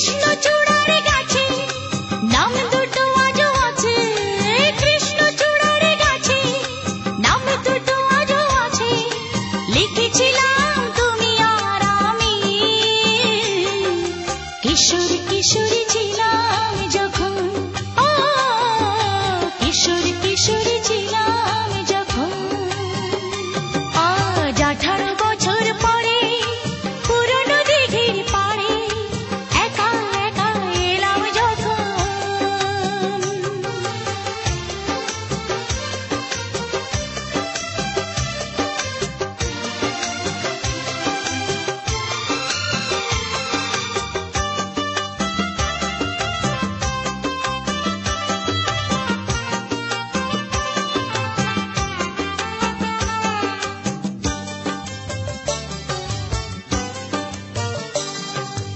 কৃষ্ণচূড়ার গাছে নাম দুটো আজও আছে, কৃষ্ণচূড়ার গাছে নাম দুটো আজও আছে, লিখেছিলাম তুমি আর আমি, কিশোর কিশোরী ছিলাম যখন, ও কিশোর কিশোরী ছিলাম যখন। আজ 18 বছর পরে পুরনো দিঘির পাড়ে একা একা এলাম যখন।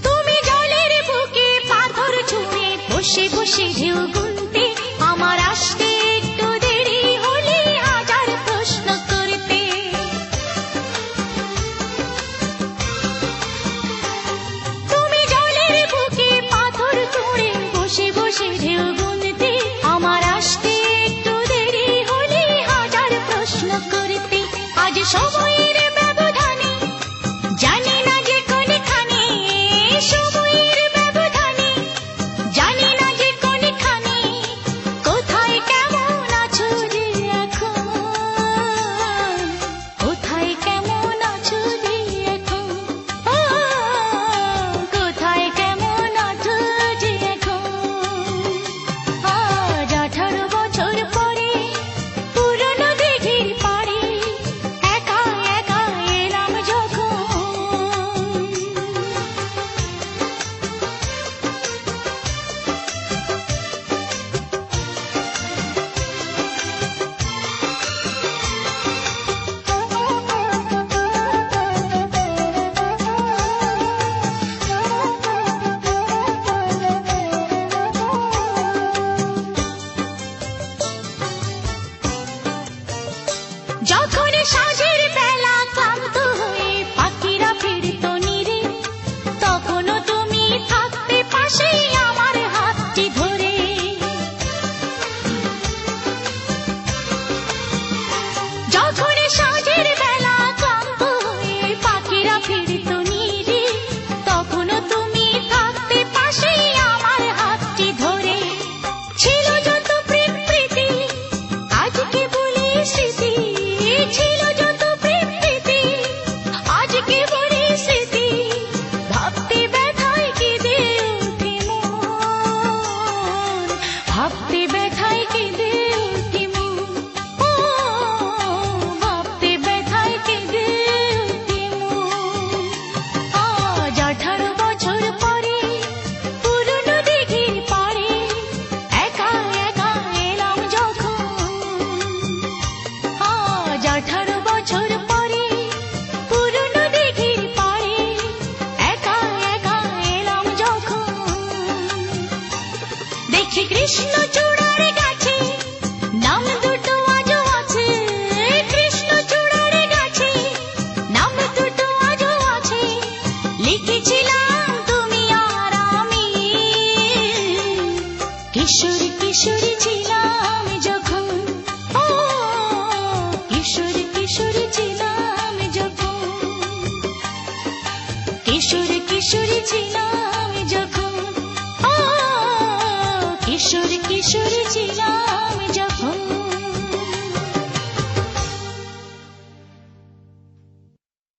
তুমি জলের বুকে পাথর ছুঁড়ে বসে বসে ঢেউ গুনতে, আমার আসতে একটু দেরি হলে হাজার প্রশ্ন করতে। তুমি জলের বুকে পাথর ছুঁড়ে বসে বসে ঢেউ গুনতে, আমার আসতে একটু দেরি হলে হাজার প্রশ্ন করতে। আজ সময়ের ব্যবধানে জানি না যে কোনখানে, সময়ের ব্যবধানে জানি না যে কোনখানে, কোথায় কেমন আছো যে এখন, কোথায় কেমন আছো যে এখন, ও কোথায় কেমন আছো যে এখন। আজ 18 বছর পরে পুরনো দিঘির পাড়ে একা একা এলাম যখন। যখন সাঁঝের বেলা ক্লান্ত হয়ে পাখিরা ফিরত নীরে, তখনও তুমি থাকতে পাশে আমার হাতটি ধরে। যখন সাঁঝের বেলা ক্লান্ত হয়ে পাখিরা ফিরত নীরে, তখনও তুমি থাকতে পাশে আমার হাতটি ধরে। ছিল যত প্রেম প্রীতি আজকে বলি স্মৃতি, ছিল যত প্রেম প্রীতি আজকে বলি স্মৃতি, ভাবতে ব্যথায় কেঁদে ওঠে মন, ভাবতে ব্যথায় কেঁদে ওঠে মন, ও ভাবতে ব্যথায় কেঁদে ওঠে মন। আজ 18 বছর পরে পুরনো দিঘির পাড়ে একা একা এলাম যখন। আজ 18 বছর পরে পুরনো দিঘির পাড়ে একা একা এলাম যখন। দেখি কৃষ্ণচূড়ার গাছে নাম দুটো আজও আছে, কৃষ্ণচূড়ার গাছে নাম দুটো আজও আছে, লিখেছিলাম তুমি আর আমি, কিশোর কিশোরী ছিলাম যখন, ও কিশোর কিশোরী ছিলাম যখন, কিশোর কিশোরী ছিলাম যখন, ও কিশোর কিশোরী ছিলাম